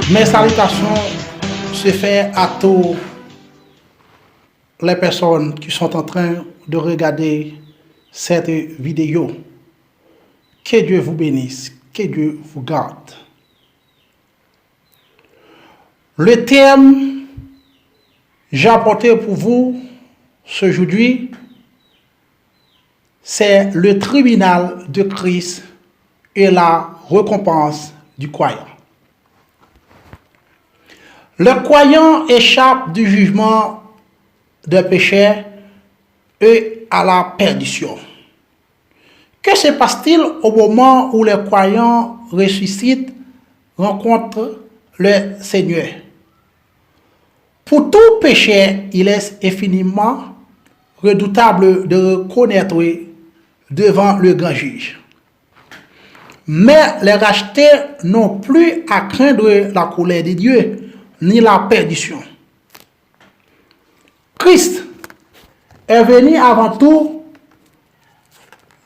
Mes salutations se fait à tous les personnes qui sont en train de regarder cette vidéo. Que Dieu vous bénisse, que Dieu vous garde. Le thème j'ai apporté pour vous aujourd'hui, c'est le tribunal de Christ et la récompense du croyant. Le croyant échappe du jugement des péchés et à la perdition. Que se passe-t-il au moment où le croyant ressuscite, rencontre le Seigneur? Pour tout péché, il est infiniment redoutable de reconnaître devant le grand juge. Mais les rachetés n'ont plus à craindre la colère de Dieu, ni la perdition. Christ est venu avant tout,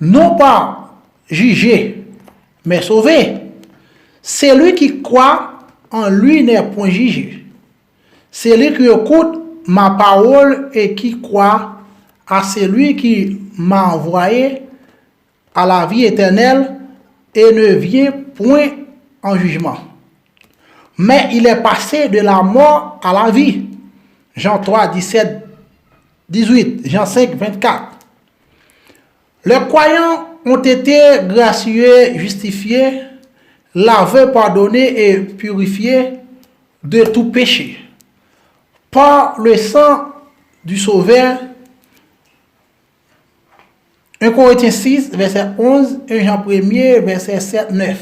non pas juger, mais sauver. Celui qui croit en lui n'est point jugé. Celui qui écoute ma parole et qui croit à celui qui m'a envoyé à la vie éternelle et ne vient point en jugement. Mais il est passé de la mort à la vie. Jean 3, 17, 18, Jean 5, 24. Les croyants ont été gracieux, justifiés, lavés, pardonnés et purifiés de tout péché par le sang du Sauveur. 1 Corinthiens 6, verset 11, et Jean 1er, verset 7, 9.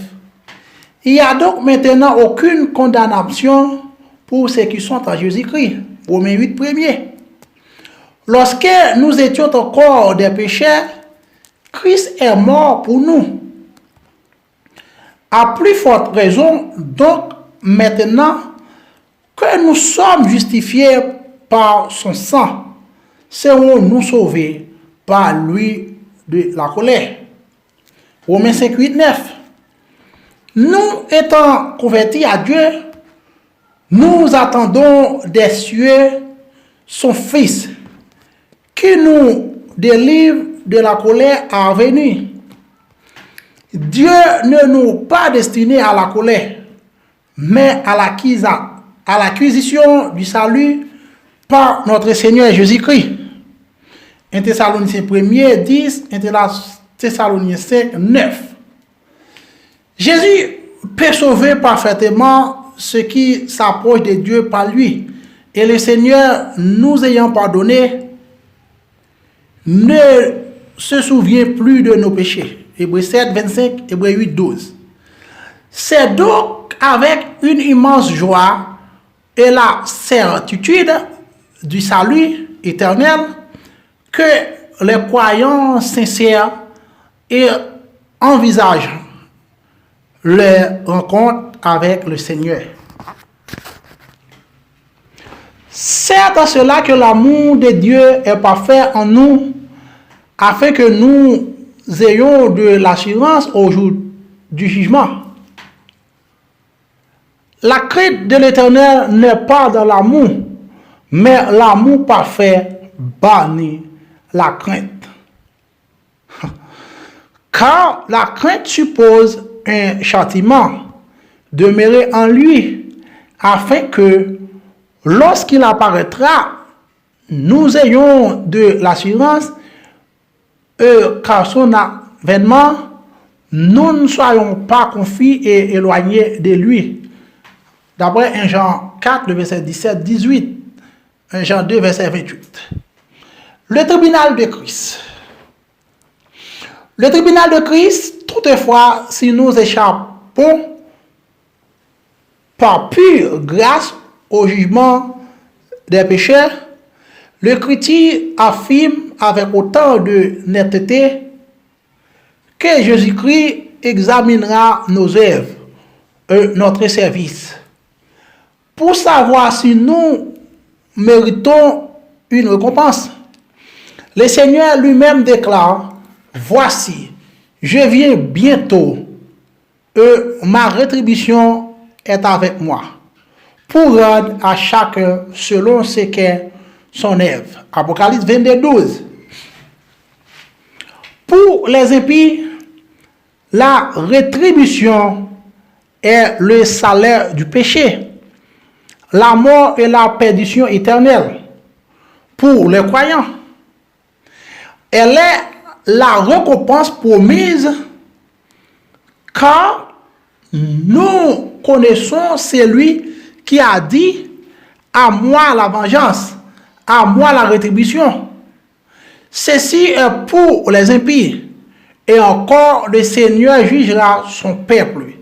Il n'y a donc maintenant aucune condamnation pour ceux qui sont en Jésus-Christ. Romains 8, 1er. Lorsque nous étions encore des pécheurs, Christ est mort pour nous. À plus forte raison, donc, maintenant que nous sommes justifiés par son sang, serons-nous sauvés par lui de la colère. Romains 5, 8, 9. Nous étant convertis à Dieu, nous attendons des cieux son Fils, qui nous délivre de la colère à venir. Dieu ne nous pas destiné à la colère, mais à l'acquisition du salut par notre Seigneur Jésus-Christ. 1 Thessaloniciens 1er 10, 1 Thessaloniciens 5, 9. Jésus peut sauver parfaitement ceux qui s'approchent de Dieu par lui. Et le Seigneur, nous ayant pardonné, ne se souvient plus de nos péchés. Hébreux 7, 25, Hébreux 8, 12. C'est donc avec une immense joie et la certitude du salut éternel que les croyants sincères et envisagent leur rencontre avec le Seigneur. C'est à cela que l'amour de Dieu est parfait en nous, afin que nous ayons de l'assurance au jour du jugement. La crainte de l'Éternel n'est pas dans l'amour, mais l'amour parfait bannit la crainte. Car la crainte suppose un châtiment, demeurer en lui, afin que, lorsqu'il apparaîtra, nous ayons de l'assurance car son avènement, nous ne soyons pas confus et éloignés de lui. D'après 1 Jean 4, le verset 17, 18, 1 Jean 2, verset 28. Le tribunal de Christ. Le tribunal de Christ, toutefois, si nous échappons par pure grâce au jugement des pécheurs, le critique affirme avec autant de netteté que Jésus-Christ examinera nos œuvres et notre service pour savoir si nous méritons une récompense. Le Seigneur lui-même déclare: voici, je viens bientôt et ma rétribution est avec moi. pour rendre à chacun selon ce qu'est son œuvre. Apocalypse 22, 12. Pour les impies, la rétribution est le salaire du péché, la mort et la perdition éternelle. Pour les croyants, elle est la récompense promise car nous connaissons celui qui a dit à moi la vengeance, à moi la rétribution. Ceci est pour les impies, et encore le Seigneur jugera son peuple.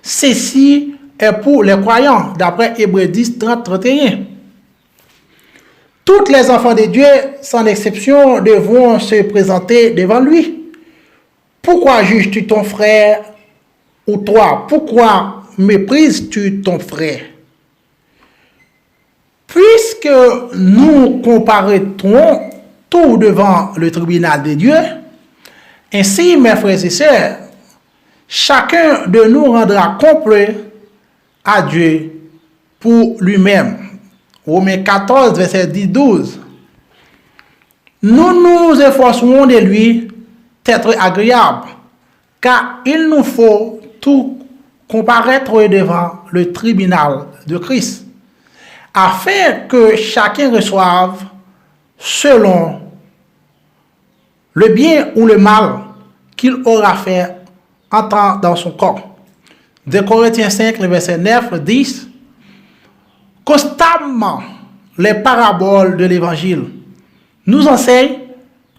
Ceci est pour les croyants, d'après Hébreux 10, 30, 31. Tous les enfants de Dieu, sans exception, devront se présenter devant lui. Pourquoi juges-tu ton frère ou toi? Pourquoi méprises-tu ton frère? Puisque nous comparaîtrons tout devant le tribunal de Dieu, ainsi, mes frères et sœurs, chacun de nous rendra complet à Dieu pour lui-même. Romains 14, verset 10, 12. Nous nous efforcerons de lui d'être agréable, car il nous faut tout comparaître devant le tribunal de Christ, afin que chacun reçoive selon le bien ou le mal qu'il aura fait entrer dans son corps. 2 Corinthiens 5, verset 9, 10. Constamment, les paraboles de l'évangile nous enseignent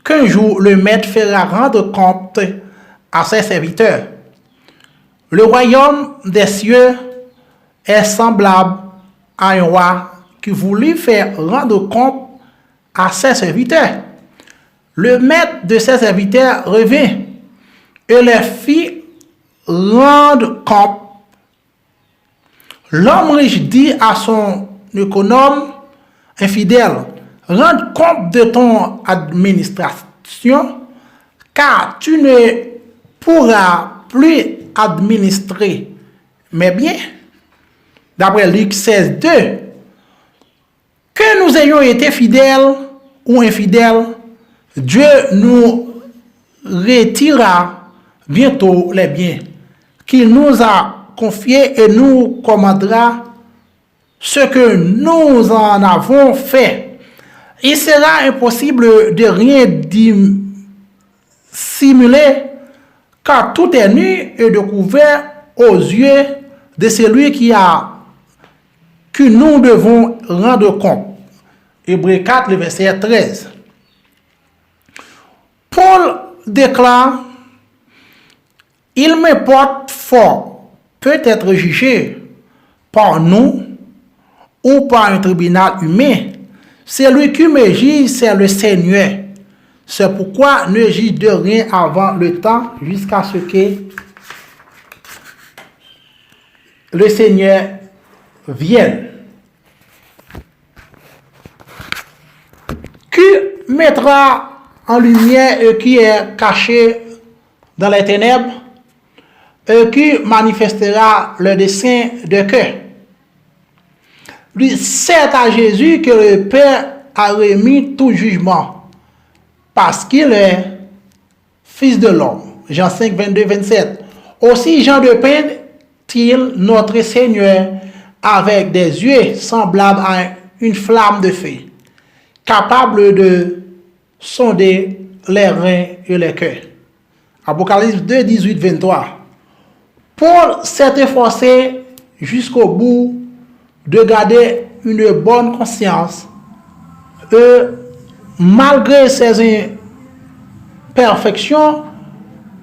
qu'un jour le maître fera rendre compte à ses serviteurs. Le royaume des cieux est semblable à un roi qui voulut faire rendre compte à ses serviteurs. Le maître de ses serviteurs revint et les fit rendre compte. L'homme riche dit à son économe infidèle, rends compte de ton administration, car tu ne pourras plus administrer mes biens. D'après Luc 16, 2, que nous ayons été fidèles ou infidèles, Dieu nous retirera bientôt les biens qu'il nous a confiés et nous commandera ce que nous en avons fait. Il sera impossible de rien dissimuler, car tout est nu et découvert aux yeux de celui que nous devons rendre compte. Hébreux 4, le verset 13. Paul déclare, il m'importe fort, peut être jugé par nous ou par un tribunal humain. Celui qui me juge, c'est le Seigneur. C'est pourquoi ne juge de rien avant le temps, jusqu'à ce que le Seigneur vienne. Qui mettra en lumière et qui est caché dans les ténèbres, et qui manifestera le dessein de cœur. C'est à Jésus que le Père a remis tout jugement, parce qu'il est Fils de l'homme. Jean 5, 22, 27. Aussi Jean dépeint-il notre Seigneur avec des yeux semblables à une flamme de feu, capable de sonder les reins et les cœurs. Apocalypse 2, 18, 23. Paul s'est efforcé jusqu'au bout de garder une bonne conscience et malgré ses imperfections,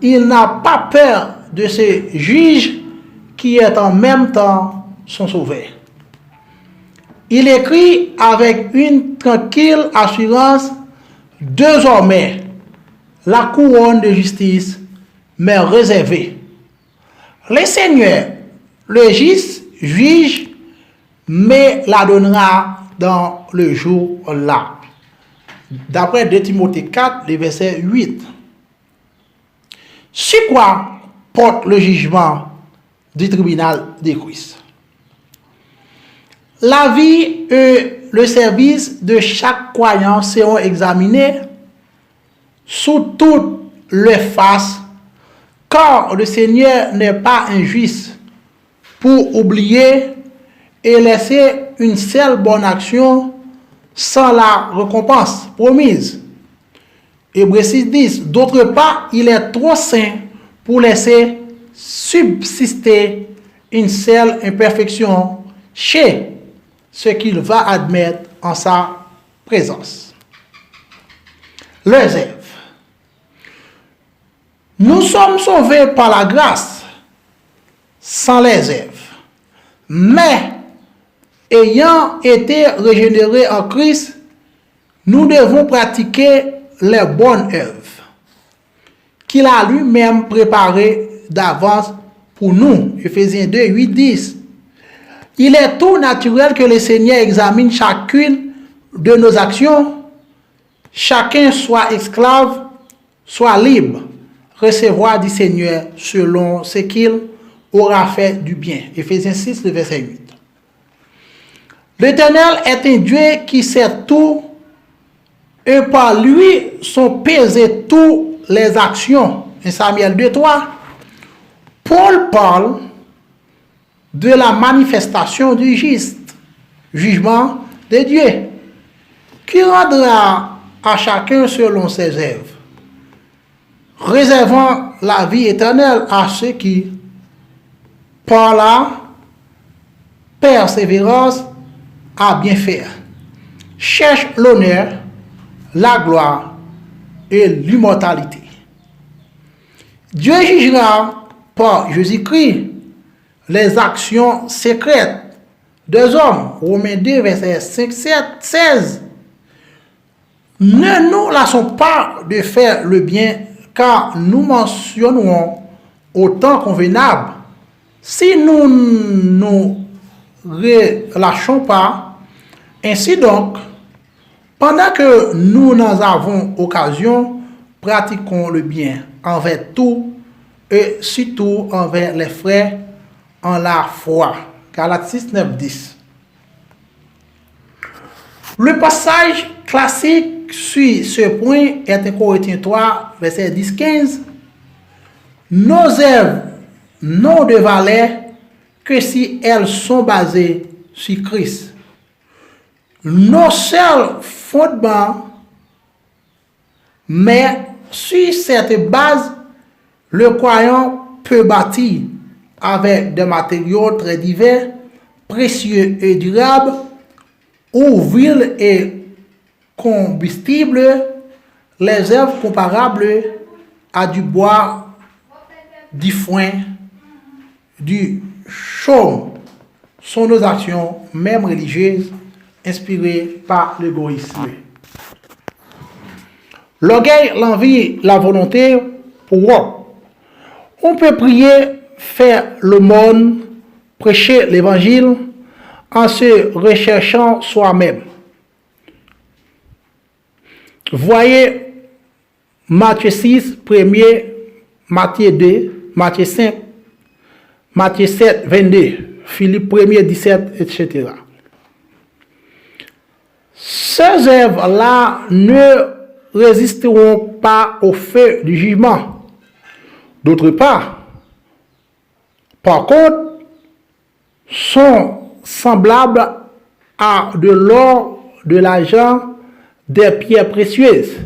il n'a pas peur de ce juge qui est en même temps son sauveur. Il écrit avec une tranquille assurance, désormais, la couronne de justice m'est réservée. Le Seigneur, le juste juge, me la donnera dans le jour-là. D'après 2 Timothée 4, le verset 8. Sur quoi porte le jugement du tribunal de Christ? la vie et le service de chaque croyant seront examinés sous toutes les faces, car le Seigneur n'est pas injuste pour oublier et laisser une seule bonne action sans la récompense promise. Hébreux 6:10. D'autre part, il est trop saint pour laisser subsister une seule imperfection chez ce qu'il va admettre en sa présence. Réserve. Nous sommes sauvés par la grâce, sans réserve. Mais, ayant été régénérés en Christ, nous devons pratiquer les bonnes œuvres qu'il a lui-même préparées d'avance pour nous. Ephésiens 2, 8, 10. Il est tout naturel que le Seigneur examine chacune de nos actions. Chacun soit esclave, soit libre, recevoir du Seigneur selon ce qu'il aura fait du bien. Ephésiens 6, le verset 8. L'Éternel est un Dieu qui sait tout et par lui sont pesées toutes les actions. En Samuel 2, 3. Paul parle de la manifestation du juste jugement de Dieu, qui rendra à chacun selon ses œuvres, réservant la vie éternelle à ceux qui, par la persévérance à bien faire, cherchent l'honneur, la gloire et l'immortalité. Dieu jugera par Jésus-Christ les actions secrètes des hommes. Romains 2, verset 5, 7, 16. Ne nous lassons pas de faire le bien, car nous mentionnerons au temps convenable. Si nous ne relâchons pas, ainsi donc, pendant que nous en avons occasion, pratiquons le bien envers tout et surtout envers les frères en la foi. Galates 6, 9, 10. Le passage classique sur ce point est 1 Corinthiens 3, verset 10, 15. Nos œuvres n'ont de valeur que si elles sont basées sur Christ. Nos seuls fondements, mais sur cette base, le croyant peut bâtir avec des matériaux très divers, précieux et durables, ou huile et combustible, les œuvres comparables à du bois, du foin, du chaume, sont nos actions, même religieuses, inspirées par l'égoïsme. L'orgueil, l'envie, la volonté, pour on peut prier, faire l'aumône, prêcher l'évangile en se recherchant soi-même. Voyez Matthieu 6, 1er, Matthieu 2, Matthieu 5, Matthieu 7, 22, Philippe 1er, 17, etc. Ces œuvres-là ne résisteront pas au feu du jugement. D'autre part, par contre, sont semblables à de l'or, de l'argent, des pierres précieuses.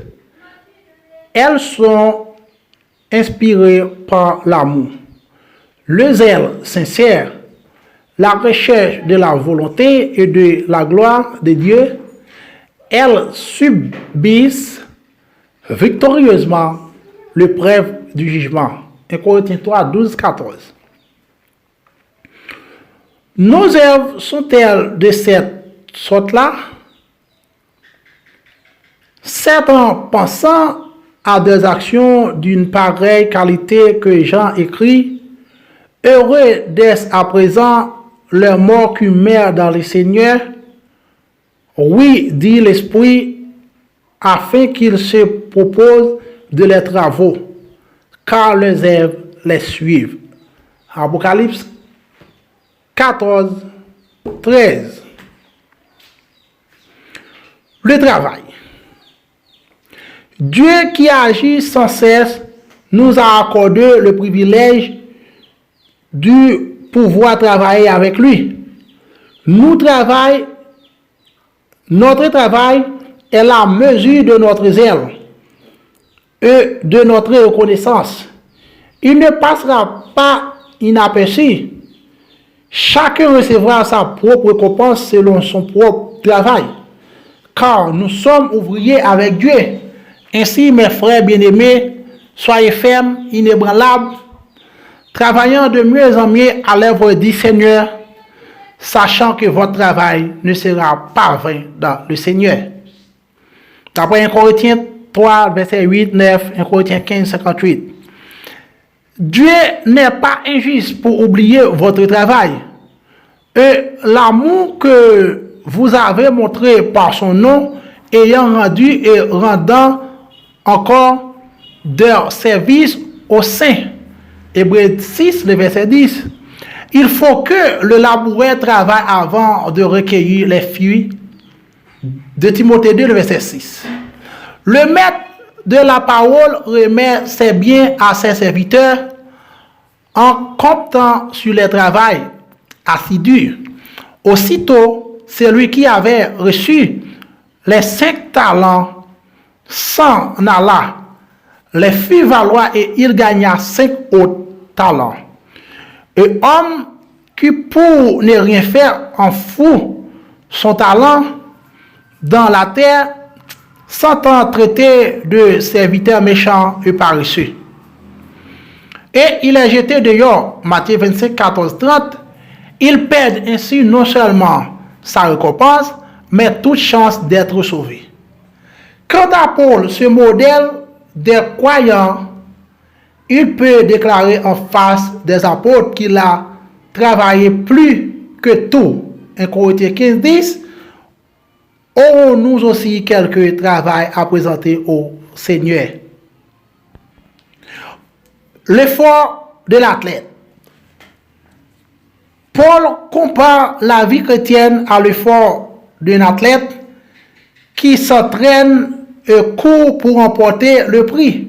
Elles sont inspirées par l'amour, le zèle sincère, la recherche de la volonté et de la gloire de Dieu. Elles subissent victorieusement l'épreuve du jugement. 1 Corinthiens 3, 12, 14. Nos œuvres sont-elles de cette sorte-là? C'est en pensant à des actions d'une pareille qualité que Jean écrit: heureux dès à présent les morts qui meurent dans le Seigneur. Oui, dit l'Esprit, afin qu'ils se proposent de les travaux, car les œuvres les suivent. Apocalypse 14, 13. Le travail. Dieu qui agit sans cesse nous a accordé le privilège de pouvoir travailler avec lui. Notre travail est la mesure de notre zèle et de notre reconnaissance. Il ne passera pas inaperçu. Chacun recevra sa propre récompense selon son propre travail, car nous sommes ouvriers avec Dieu. Ainsi, mes frères bien-aimés, soyez fermes, inébranlables, travaillant de mieux en mieux à l'œuvre du Seigneur, sachant que votre travail ne sera pas vain dans le Seigneur. D'après 1 Corinthiens 3, verset 8, 9, 1 Corinthiens 15, 58. Dieu n'est pas injuste pour oublier votre travail. Et l'amour que vous avez montré par son nom, ayant rendu et rendant encore leur service aux saints. Hébreux 6, le verset 10. Il faut que le laboureur travaille avant de recueillir les fruits. De Timothée 2, le verset 6. Le maître de la parole remet ses biens à ses serviteurs en comptant sur le travail assidu. Aussitôt, celui qui avait reçu les 5 talents s'en alla, les fit valoir et il gagna 5 autres talents. Et homme qui pour ne rien faire en fout son talent dans la terre, s'entend traiter de serviteur méchant et paresseux. Et il est jeté dehors, Matthieu 25, 14, 30. Il perd ainsi non seulement sa récompense, mais toute chance d'être sauvé. Quant à Paul, ce modèle des croyants, il peut déclarer en face des apôtres qu'il a travaillé plus que tout. 1 Corinthiens 15, 10. Aurons-nous aussi quelque travail à présenter au Seigneur? L'effort de l'athlète. Paul compare la vie chrétienne à l'effort d'un athlète qui s'entraîne et court pour remporter le prix.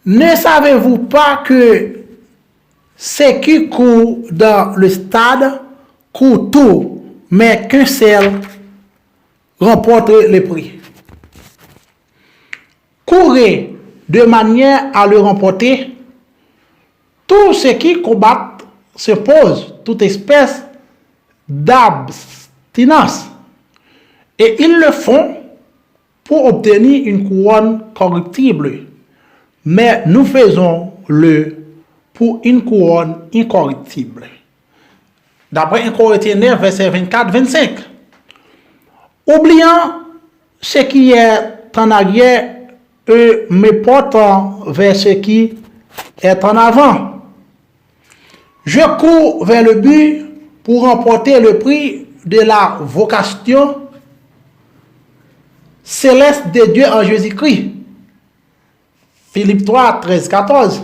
Ne savez-vous pas que ceux qui courent dans le stade courent tout, mais qu'un seul remporte le prix? Courez de manière à le remporter. Tous ceux qui combattent se posent toute espèce d'abstinence. Et ils le font pour obtenir une couronne corruptible. Mais nous faisons-le pour une couronne incorruptible. D'après 1 Corinthiens 9, verset 24-25. Oubliant ce qui est en arrière et me portant vers ce qui est en avant. Je cours vers le but pour remporter le prix de la vocation céleste de Dieu en Jésus-Christ. Philippiens 3, 13, 14.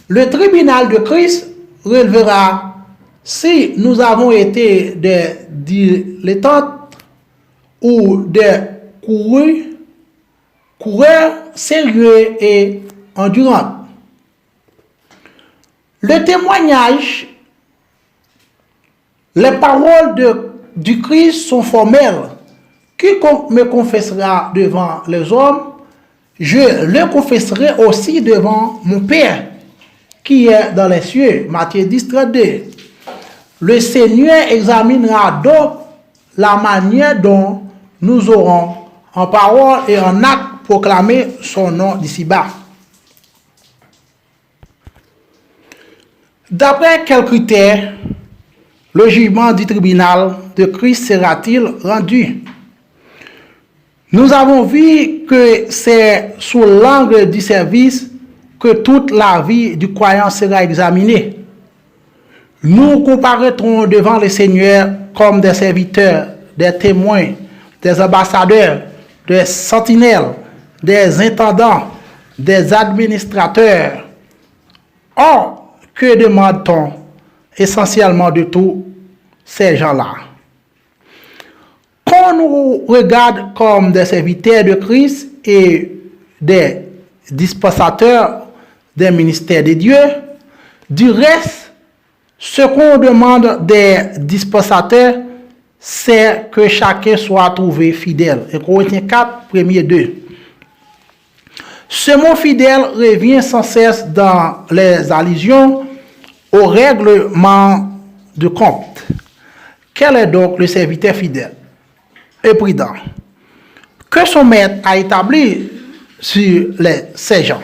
Le tribunal de Christ relèvera si nous avons été des dilettantes ou des coureurs sérieux et endurants. Le témoignage, les paroles du Christ sont formelles. Quiconque me confessera devant les hommes, je le confesserai aussi devant mon Père qui est dans les cieux. Matthieu 10, 32. Le Seigneur examinera donc la manière dont nous aurons en parole et en acte proclamé son nom d'ici-bas. D'après quels critères le jugement du tribunal de Christ sera-t-il rendu? Nous avons vu que c'est sous l'angle du service que toute la vie du croyant sera examinée. Nous comparaîtrons devant le Seigneur comme des serviteurs, des témoins, des ambassadeurs, des sentinelles, des intendants, des administrateurs. Or, que demande-t-on essentiellement de tous ces gens-là? on nous regarde comme des serviteurs de Christ et des dispensateurs des ministères de Dieu, du reste, ce qu'on demande des dispensateurs, c'est que chacun soit trouvé fidèle. Et Corinthiens 4, 1er 2. Ce mot fidèle revient sans cesse dans les allusions au règlement de compte. Quel est donc le serviteur fidèle et prudent que son maître a établi sur ses gens?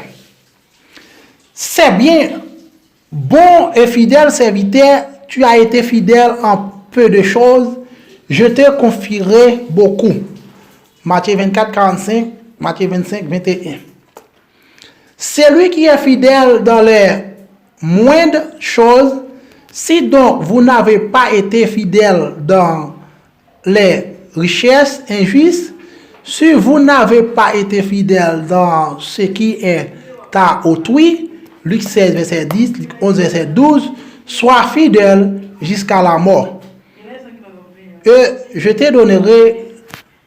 C'est bien, bon et fidèle serviteur, tu as été fidèle en peu de choses, je te confierai beaucoup. Matthieu 24, 45, Matthieu 25, 21. Celui qui est fidèle dans les moindres choses, si donc vous n'avez pas été fidèle dans les richesses injustes, si vous n'avez pas été fidèle dans ce qui est à autrui, Luc 16, verset 10, Luc 11, verset 12, sois fidèle jusqu'à la mort. Et je te donnerai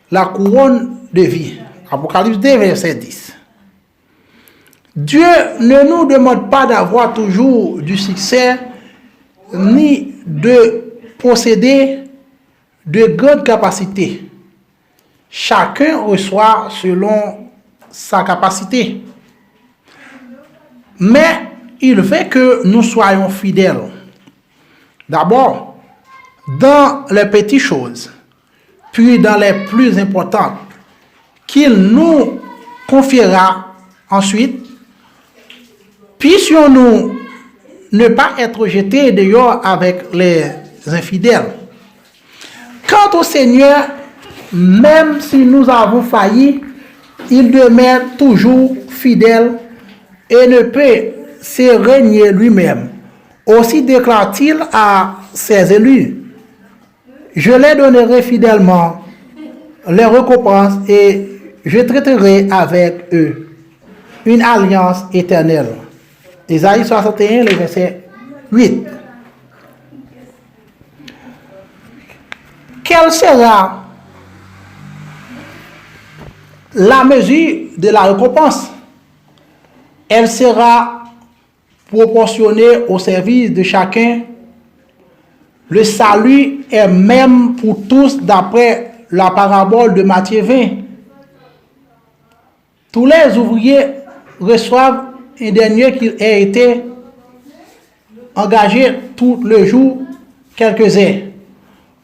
la couronne de vie. Apocalypse 2, verset 10. Dieu ne nous demande pas d'avoir toujours du succès, ni de posséder de grandes capacités. Chacun reçoit selon sa capacité. Mais il veut que nous soyons fidèles. D'abord, dans les petites choses, puis dans les plus importantes, qu'il nous confiera ensuite. Puissions-nous ne pas être jetés dehors avec les infidèles. Quant au Seigneur, même si nous avons failli, il demeure toujours fidèle et ne peut se régner lui-même. Aussi déclare-t-il à ses élus, je les donnerai fidèlement les récompenses et je traiterai avec eux une alliance éternelle. Isaïe 61, le verset 8. Quelle sera la mesure de la récompense? Elle sera proportionnée au service de chacun. Le salut est même pour tous d'après la parabole de Matthieu 20. Tous les ouvriers reçoivent un dernier qui a été engagé tout le jour, quelques heures.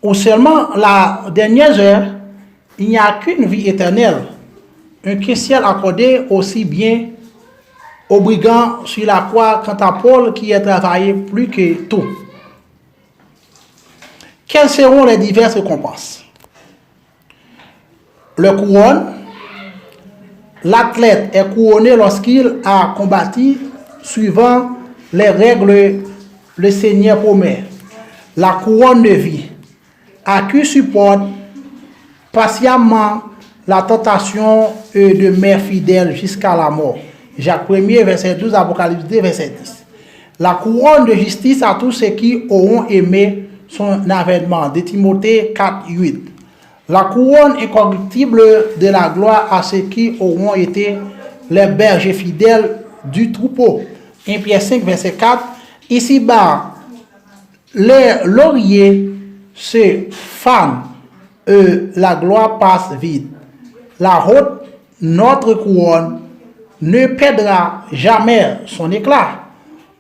Ou seulement la dernière heure, il n'y a qu'une vie éternelle. Un ciel accordé aussi bien aux brigands sur la croix quant à Paul qui a travaillé plus que tout. Quelles seront les diverses récompenses? Le couronne. L'athlète est couronné lorsqu'il a combattu suivant les règles le Seigneur promet. La couronne de vie. À qui supporte patiemment la tentation de mère fidèle jusqu'à la mort. Jacques 1er, verset 12, Apocalypse 2, verset 10. La couronne de justice à tous ceux qui auront aimé son avènement. De Timothée 4, 8. La couronne incorruptible de la gloire à ceux qui auront été les bergers fidèles du troupeau. 1 Pierre 5, verset 4. Ici-bas, les lauriers se fanent, la gloire passe vite. La haute, notre couronne, ne perdra jamais son éclat.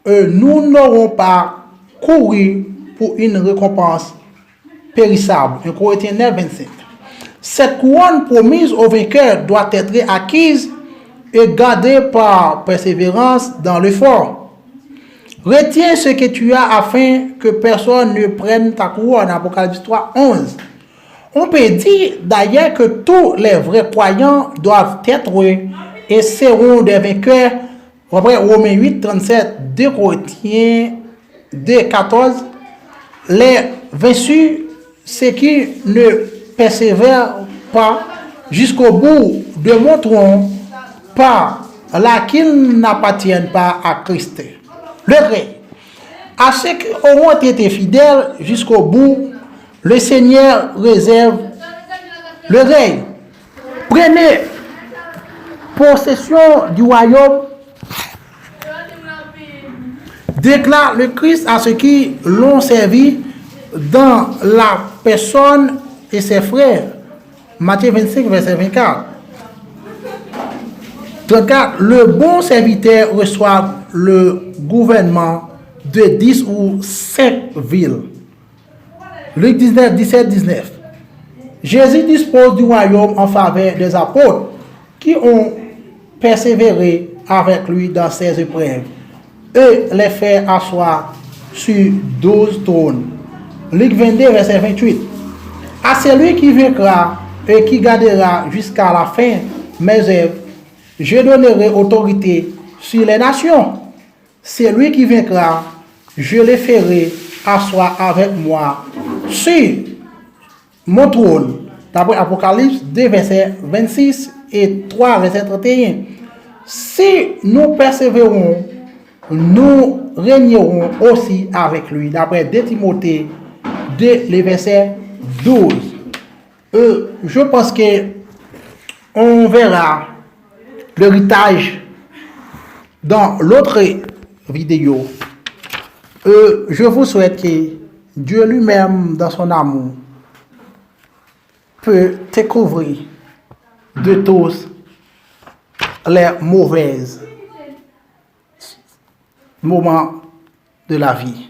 Nous n'aurons pas couru pour une récompense périssable. 1 Corinthiens 9, 25. Cette couronne promise au vainqueur doit être acquise et gardée par persévérance dans l'effort. Retiens ce que tu as afin que personne ne prenne ta couronne. Apocalypse 3, 11. On peut dire d'ailleurs que tous les vrais croyants doivent être et seront des vainqueurs. Romains 8, 37, 2 Corinthiens 2, 14. Les vaincus, ceux qui ne persévèrent pas jusqu'au bout, démontreront par là qu'ils n'appartiennent pas à Christ. Le vrai. À ceux qui auront été fidèles jusqu'au bout, le Seigneur réserve le règne. Prenez possession du royaume, déclare le Christ à ceux qui l'ont servi dans la personne et ses frères. Matthieu 25, verset 24. 34. Le bon serviteur reçoit le gouvernement de 10 ou 5 villes. Luc 19, 17, 19. Jésus dispose du royaume en faveur des apôtres qui ont persévéré avec lui dans ses épreuves et les fait asseoir sur 12 trônes. Luc 22, verset 28. À celui qui vaincra et qui gardera jusqu'à la fin mes œuvres, je donnerai autorité sur les nations. Celui qui vaincra, je le ferai asseoir avec moi sur mon trône. D'après Apocalypse 2, verset 26 et 3, verset 31. Si nous persévérons, nous régnerons aussi avec lui. D'après 2 Timothée 2, le verset 12. Je pense que on verra l'héritage dans l'autre vidéo. Je vous souhaite que Dieu lui-même, dans son amour, peut te couvrir de tous les mauvais moments de la vie.